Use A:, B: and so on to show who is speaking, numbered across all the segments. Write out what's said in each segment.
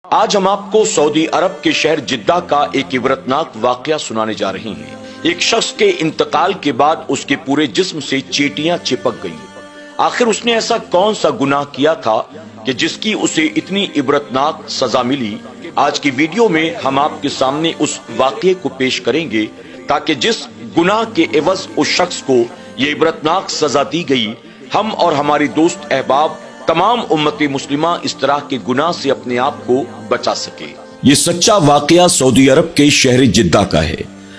A: آج ہم آپ کو سعودی عرب کے شہر جدہ کا ایک عبرتناک واقعہ سنانے جا رہے ہیں۔ ایک شخص کے انتقال کے بعد اس کے پورے جسم سے چیٹیاں چپک گئیں۔ آخر اس نے ایسا کون سا گناہ کیا تھا کہ جس کی اسے اتنی عبرتناک سزا ملی؟ آج کی ویڈیو میں ہم آپ کے سامنے اس واقعے کو پیش کریں گے تاکہ جس گناہ کے عوض اس شخص کو یہ عبرتناک سزا دی گئی، ہم اور ہماری دوست احباب تمام امت مسلمہ اس طرح کے گناہ سے اپنے آپ کو بچا سکے۔ یہ سچا واقعہ سعودی عرب کے شہر جدہ کا ہے۔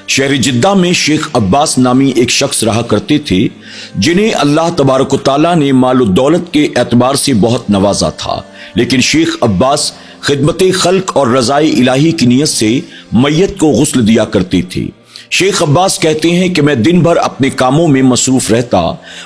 A: شہر جدہ میں شیخ عباس نامی ایک شخص رہا کرتے تھے جنہیں اللہ تبارک و تعالیٰ نے مال و دولت کے اعتبار سے بہت نوازا تھا، لیکن شیخ عباس خدمت خلق اور رضائے الہی کی نیت سے میت کو غسل دیا کرتے تھے۔ شیخ عباس کہتے ہیں کہ میں دن بھر اپنے کاموں میں مصروف رہتا،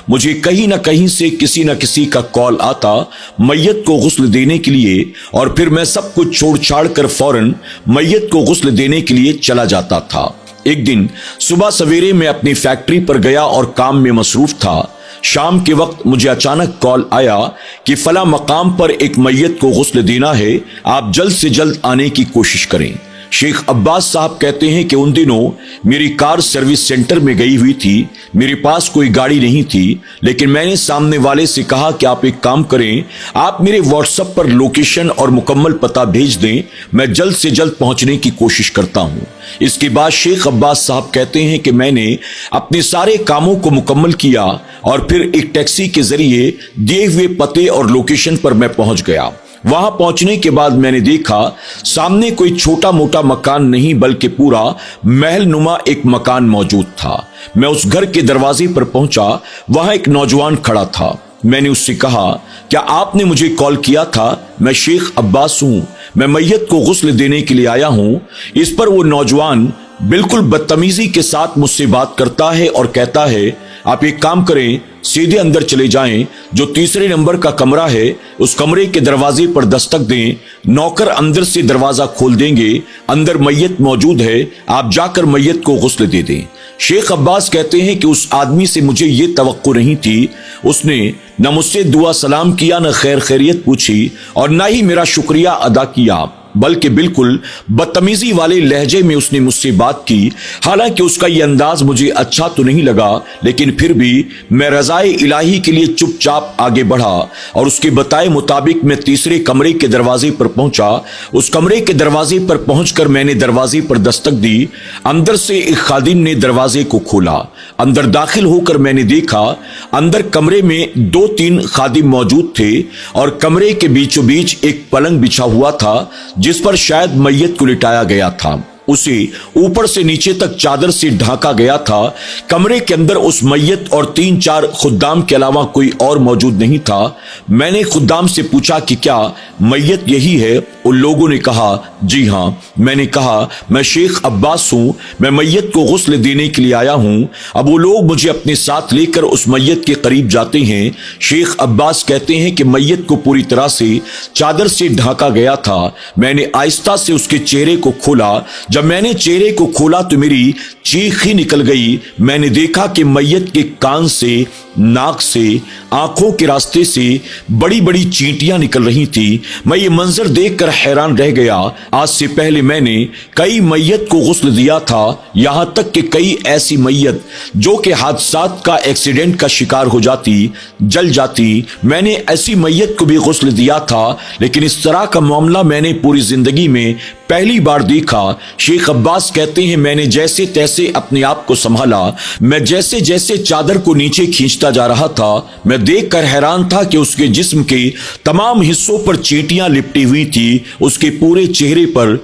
A: مجھے کہیں نہ کہیں سے کسی نہ کسی کا کال آتا میت کو غسل دینے کے لیے، اور پھر میں سب کچھ چھوڑ چھاڑ کر فوراً میت کو غسل دینے کے لیے چلا جاتا تھا۔ ایک دن صبح سویرے میں اپنی فیکٹری پر گیا اور کام میں مصروف تھا۔ شام کے وقت مجھے اچانک کال آیا کہ فلاں مقام پر ایک میت کو غسل دینا ہے، آپ جلد سے جلد آنے کی کوشش کریں۔ شیخ عباس صاحب کہتے ہیں کہ ان دنوں میری کار سروس سینٹر میں گئی ہوئی تھی، میرے پاس کوئی گاڑی نہیں تھی، لیکن میں نے سامنے والے سے کہا کہ آپ ایک کام کریں، آپ میرے واٹس ایپ پر لوکیشن اور مکمل پتہ بھیج دیں، میں جلد سے جلد پہنچنے کی کوشش کرتا ہوں۔ اس کے بعد شیخ عباس صاحب کہتے ہیں کہ میں نے اپنے سارے کاموں کو مکمل کیا اور پھر ایک ٹیکسی کے ذریعے دیے ہوئے پتے اور لوکیشن پر میں پہنچ گیا۔ وہاں پہنچنے کے بعد میں نے دیکھا سامنے کوئی چھوٹا موٹا مکان نہیں بلکہ پورا محل نما ایک مکان موجود تھا۔ میں اس گھر کے دروازے پر پہنچا، وہاں ایک نوجوان کھڑا تھا۔ میں نے اس سے کہا کیا آپ نے مجھے کال کیا تھا؟ میں شیخ عباس ہوں، میں میت کو غسل دینے کے لیے آیا ہوں۔ اس پر وہ نوجوان بالکل بدتمیزی کے ساتھ مجھ سے بات کرتا ہے اور کہتا ہے آپ ایک کام کریں، سیدھے اندر چلے جائیں، جو تیسرے نمبر کا کمرہ ہے اس کمرے کے دروازے پر دستک دیں، نوکر اندر سے دروازہ کھول دیں گے، اندر میت موجود ہے، آپ جا کر میت کو غسل دے دیں۔ شیخ عباس کہتے ہیں کہ اس آدمی سے مجھے یہ توقع نہیں تھی، اس نے نہ مجھ سے دعا سلام کیا، نہ خیر خیریت پوچھی، اور نہ ہی میرا شکریہ ادا کیا، بلکہ بالکل بدتمیزی والے لہجے میں اس نے مجھ سے بات کی۔ حالانکہ اس کا یہ انداز مجھے اچھا تو نہیں لگا، لیکن پھر بھی میں رضائے الہی کے لیے چپ چاپ آگے بڑھا اور اس کے بتائے مطابق میں تیسرے کمرے کے دروازے پر پہنچا۔ اس کمرے کے دروازے پر پہنچ کر میں نے دروازے پر دستک دی، اندر سے ایک خادم نے دروازے کو کھولا۔ اندر داخل ہو کر میں نے دیکھا اندر کمرے میں 2-3 خادم موجود تھے اور کمرے کے بیچوں بیچ ایک پلنگ بچھا ہوا تھا جس پر شاید میت کو لٹایا گیا تھا، اسے اوپر سے نیچے تک چادر سے ڈھانکا گیا تھا۔ کمرے کے اندر اس میت اور 3-4 خدام کے علاوہ کوئی اور موجود نہیں تھا۔ میں نے خدام سے پوچھا کہ کیا میت یہی ہے؟ ان لوگوں نے کہا جی ہاں۔ میں نے کہا میں شیخ عباس ہوں، میں میت کو غسل دینے کے لیے آیا ہوں۔ اب وہ لوگ مجھے اپنے ساتھ لے کر اس میت کے قریب جاتے ہیں۔ شیخ عباس کہتے ہیں کہ میت کو پوری طرح سے چادر سے ڈھانکا گیا تھا۔ میں نے آہستہ سے اس کے چہرے کو کھولا، جب میں نے چہرے کو کھولا تو میری چیخ ہی نکل گئی۔ میں نے دیکھا کہ میت کے کان سے، ناک سے، آنکھوں کے راستے سے بڑی بڑی چینٹیاں نکل رہی تھی۔ میں یہ منظر دیکھ کر حیران رہ گیا۔ آج سے پہلے میں نے کئی میت کو غسل دیا تھا، یہاں تک کہ کئی ایسی میت جو کہ حادثات کا ایکسیڈنٹ کا شکار ہو جاتی، جل جاتی، میں نے ایسی میت کو بھی غسل دیا تھا، لیکن اس طرح کا معاملہ میں نے پوری زندگی میں پہلی بار دیکھا۔ شیخ عباس کہتے ہیں میں نے جیسے تیسے اپنے آپ کو سنبھالا، میں جیسے جیسے چادر کو نیچے کھینچتا جا رہا تھا، میں دیکھ کر حیران تھا کہ اس کے جسم کے تمام حصوں پر چینٹیاں لپٹی ہوئی تھی، اس کے پورے چہرے پر،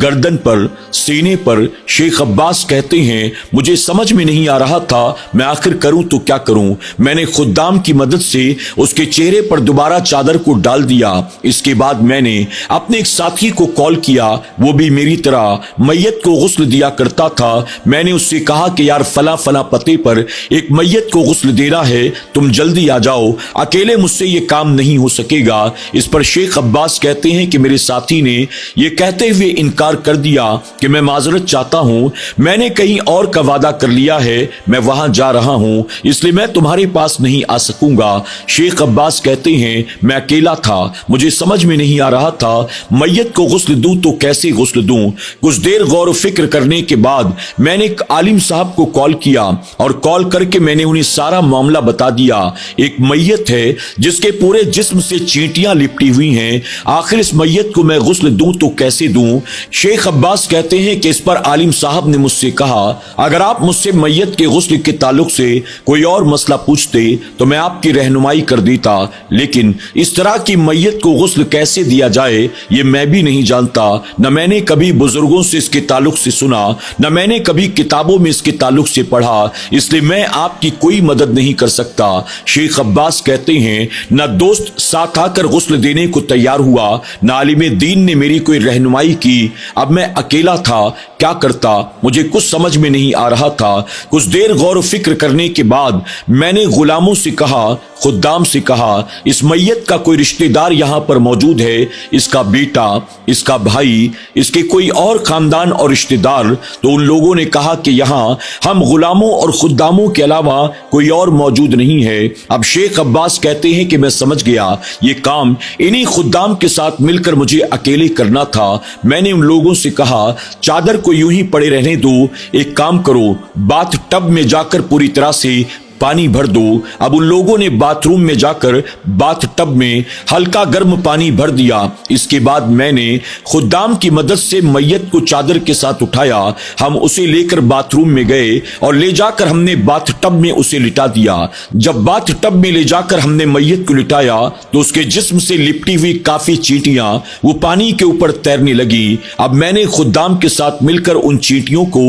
A: گردن پر، سینے پر۔ شیخ عباس کہتے ہیں مجھے سمجھ میں نہیں آ رہا تھا میں آخر کروں تو کیا کروں۔ میں نے خدام کی مدد سے اس کے چہرے پر دوبارہ چادر کو ڈال دیا۔ اس کے بعد میں نے اپنے ایک ساتھی کو کال کیا، وہ بھی میری طرح میت کو غسل دیا کرتا تھا۔ میں نے اس سے کہا کہ یار فلاں فلاں پتے پر ایک میت کو غسل دینا ہے، تم جلدی آ جاؤ، اکیلے مجھ سے یہ کام نہیں ہو سکے گا۔ اس پر شیخ عباس کہتے ہیں کہ میرے ساتھی نے یہ کہتے ہوئے انکار کر دیا کہ میں معذرت چاہتا ہوں، میں نے کہیں اور کا وعدہ کر لیا ہے، میں وہاں جا رہا ہوں، اس لیے میں تمہارے پاس نہیں آ سکوں گا۔ شیخ عباس کہتے ہیں میں اکیلا تھا، مجھے سمجھ میں نہیں آ رہا تھا میت کو غسل دوں تو کیسے غسل دوں۔ کچھ دیر غور و فکر کرنے کے بعد میں نے ایک عالم صاحب کو کال کیا اور کال کر کے میں نے انہیں سارا معاملہ بتا دیا۔ ایک میت ہے جس کے پورے جسم سے چینٹیاں لپٹی ہوئی ہیں، آخر اس میت کو میں غسل دوں تو کیسے دوں؟ شیخ عباس کہتے ہیں کہ اس پر عالم صاحب نے مجھ سے کہا اگر آپ مجھ سے میت کے غسل کے تعلق سے کوئی اور مسئلہ پوچھتے تو میں آپ کی رہنمائی کر دیتا، لیکن اس طرح کی میت کو غسل کیسے دیا جائے یہ میں بھی نہیں جانتا، نہ میں نے کبھی بزرگوں سے اس کے تعلق سے سنا، نہ میں نے کبھی کتابوں میں اس کے تعلق سے پڑھا، اس لیے میں آپ کی کوئی مدد نہیں کر سکتا۔ شیخ عباس کہتے ہیں نہ دوست ساتھ آ کر غسل دینے کو تیار ہوا، نہ عالم دین نے میری کوئی رہنمائی کی۔ اب میں اکیلا تھا، کیا کرتا مجھے کچھ سمجھ میں نہیں آ رہا تھا۔ کچھ دیر غور و فکر کرنے کے بعد میں نے غلاموں سے کہا، خدام سے کہا اس میت کا کوئی رشتہ دار یہاں پر موجود ہے، اس کا بیٹا، اس کا بھائی، اس کے کوئی اور خاندان اور رشتہ دار؟ تو ان لوگوں نے کہا کہ یہاں ہم غلاموں اور خداموں کے علاوہ کوئی اور موجود نہیں ہے۔ اب شیخ عباس کہتے ہیں کہ میں سمجھ گیا یہ کام انہی خدام کے ساتھ مل کر مجھے اکیلے کرنا تھا۔ میں نے ان لوگوں سے کہا چادر کو یوں ہی پڑے رہنے دو، ایک کام کرو باتھ ٹب میں جا کر پوری طرح سے پانی بھر دو۔ اب ان لوگوں نے باتھ روم میں جا کر باتھ ٹب میں ہلکا گرم پانی بھر دیا۔ اس کے بعد میں نے خدام کی مدد سے میت کو چادر کے ساتھ اٹھایا، ہم اسے لے کر باتھ روم میں گئے اور لے جا کر ہم نے باتھ ٹب میں اسے لٹا دیا۔ جب باتھ ٹب میں لے جا کر ہم نے میت کو لٹایا تو اس کے جسم سے لپٹی ہوئی کافی چینٹیاں وہ پانی کے اوپر تیرنے لگی۔ اب میں نے خدام کے ساتھ مل کر ان چینٹیوں کو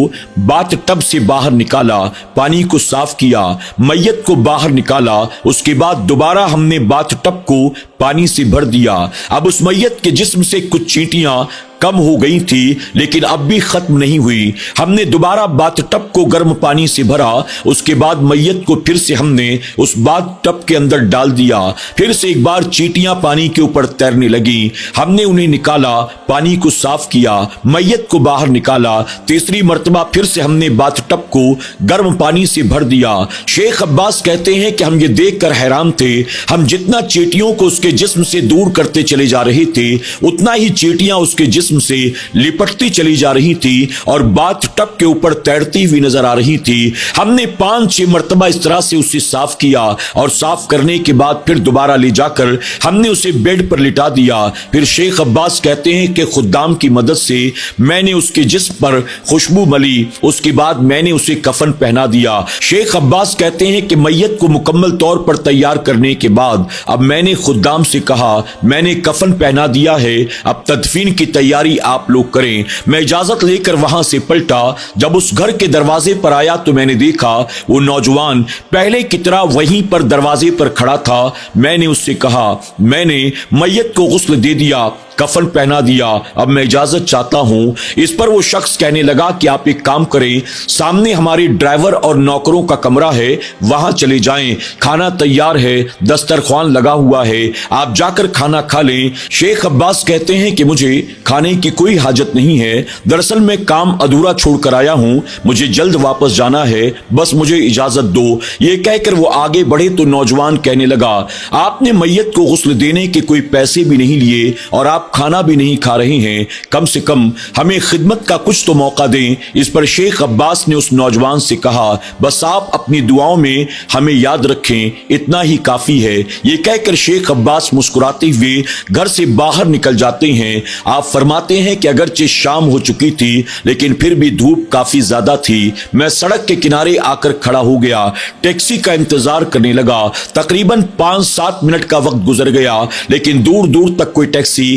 A: باتھ ٹب سے باہر نکالا، پانی کو صاف کیا، میت کو باہر نکالا، اس کے بعد دوبارہ ہم نے باتھ ٹب کو پانی سے بھر دیا۔ اب اس میت کے جسم سے کچھ چینٹیاں کم ہو گئی تھی لیکن اب بھی ختم نہیں ہوئی۔ ہم نے دوبارہ باتھ ٹب کو گرم پانی سے بھرا، اس کے بعد میت کو پھر سے ہم نے اس باتھ ٹب کے اندر ڈال دیا، پھر سے ایک بار چینٹیاں پانی کے اوپر تیرنے لگی، ہم نے انہیں نکالا، پانی کو صاف کیا، میت کو باہر نکالا، تیسری مرتبہ پھر سے ہم نے باتھ ٹب کو گرم پانی سے بھر دیا۔ شیخ عباس کہتے ہیں کہ ہم یہ دیکھ کر حیران تھے، ہم جتنا چینٹیوں کو اس کے جسم سے دور کرتے چلے جا رہے تھے اتنا ہی چینٹیاں اس کے جسم سے لپٹتی چلی جا رہی تھی اور باتھ ٹب کے اوپر تیرتی ہوئی نظر آ رہی تھی۔ ہم نے 5-6 مرتبہ اس طرح سے اسے صاف کیا اور صاف کرنے کے بعد پھر دوبارہ لے جا کر ہم نے اسے بیڈ پر لٹا دیا۔ پھر شیخ عباس کہتے ہیں کہ خدام کی مدد سے میں نے اس کے جسم پر خوشبو ملی، اس کے بعد میں نے اسے کفن پہنا دیا۔ شیخ عباس کہتے ہیں کہ میت کو مکمل طور پر تیار کرنے کے بعد اب میں نے خدام سے کہا میں نے کفن پہنا دیا ہے، اب تدفین کی تیاری آپ لوگ کریں۔ میں اجازت لے کر وہاں سے پلٹا، جب اس گھر کے دروازے پر آیا تو میں نے دیکھا وہ نوجوان پہلے کی طرح وہیں پر دروازے پر کھڑا تھا۔ میں نے اس سے کہا میں نے میت کو غسل دے دیا، کفن پہنا دیا، اب میں اجازت چاہتا ہوں۔ اس پر وہ شخص کہنے لگا کہ آپ ایک کام کریں، سامنے ہمارے ڈرائیور اور نوکروں کا کمرہ ہے، وہاں چلے جائیں، کھانا تیار ہے، دسترخوان لگا ہوا ہے، آپ جا کر کھانا کھا لیں۔ شیخ عباس کہتے ہیں کہ مجھے کھانے کی کوئی حاجت نہیں ہے، دراصل میں کام ادھورا چھوڑ کر آیا ہوں، مجھے جلد واپس جانا ہے، بس مجھے اجازت دو۔ یہ کہہ کر وہ آگے بڑھے تو نوجوان کہنے لگا آپ نے میت کو غسل دینے کے کوئی پیسے بھی نہیں لیے اور آپ کھانا بھی نہیں کھا رہے ہیں، کم سے کم ہمیں خدمت کا کچھ تو موقع دیں۔ اس پر شیخ عباس نے اس نوجوان سے کہا بس آپ اپنی دعاؤں میں ہمیں یاد رکھیں، اتنا ہی کافی ہے۔ یہ کہہ کر شیخ عباس مسکراتے ہوئے گھر سے باہر نکل جاتے ہیں۔ آپ فرماتے ہیں کہ اگرچہ شام ہو چکی تھی لیکن پھر بھی دھوپ کافی زیادہ تھی، میں سڑک کے کنارے آ کر کھڑا ہو گیا، ٹیکسی کا انتظار کرنے لگا۔ تقریباً 5-7 منٹ کا وقت گزر گیا لیکن دور دور تک کوئی ٹیکسی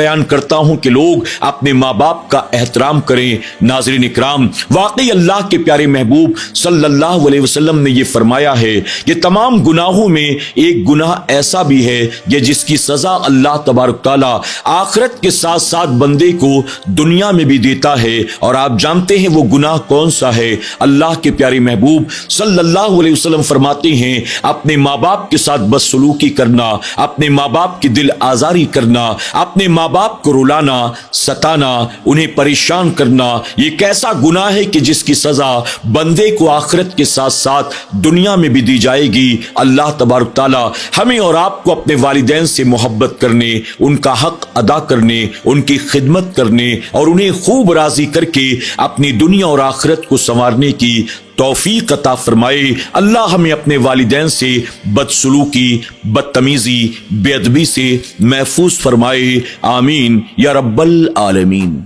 A: بیان کرتا ہوں کہ لوگ اپنے ماں باپ کا احترام کریں۔ ناظرین اکرام، واقعی اللہ کے پیارے محبوب صلی اللہ علیہ وسلم نے یہ فرمایا ہے کہ تمام گناہوں میں ایک گناہ ایسا بھی ہے کہ جس کی سزا اللہ تبارک تعالیٰ آخرت کے ساتھ ساتھ بندے کو دنیا میں بھی دیتا ہے، اور آپ جانتے ہیں وہ گناہ کون سا ہے؟ اللہ کے پیارے محبوب صلی اللہ علیہ وسلم فرماتے ہیں اپنے ماں باپ کے ساتھ بدسلوکی کرنا، اپنے ماں باپ کی دل آزاری کرنا، اپنے ماں باپ کو رلانا، ستانا، انہیں پریشان کرنا، یہ ایک ایسا گناہ ہے کہ جس کی سزا بندے کو آخرت کے ساتھ ساتھ دنیا میں بھی دی جائے گی۔ اللہ تبارک تعالیٰ ہمیں اور آپ کو اپنے والدین سے محبت کرنے، ان کا حق ادا کرنے، ان کی خدمت کرنے اور انہیں خوب راضی کر کے اپنی دنیا اور آخرت کو سنوارنے کی توفیق عطا فرمائے۔ اللہ ہمیں اپنے والدین سے بدسلوکی، بدتمیزی، بے ادبی سے محفوظ فرمائے۔ آمین یا رب العالمین۔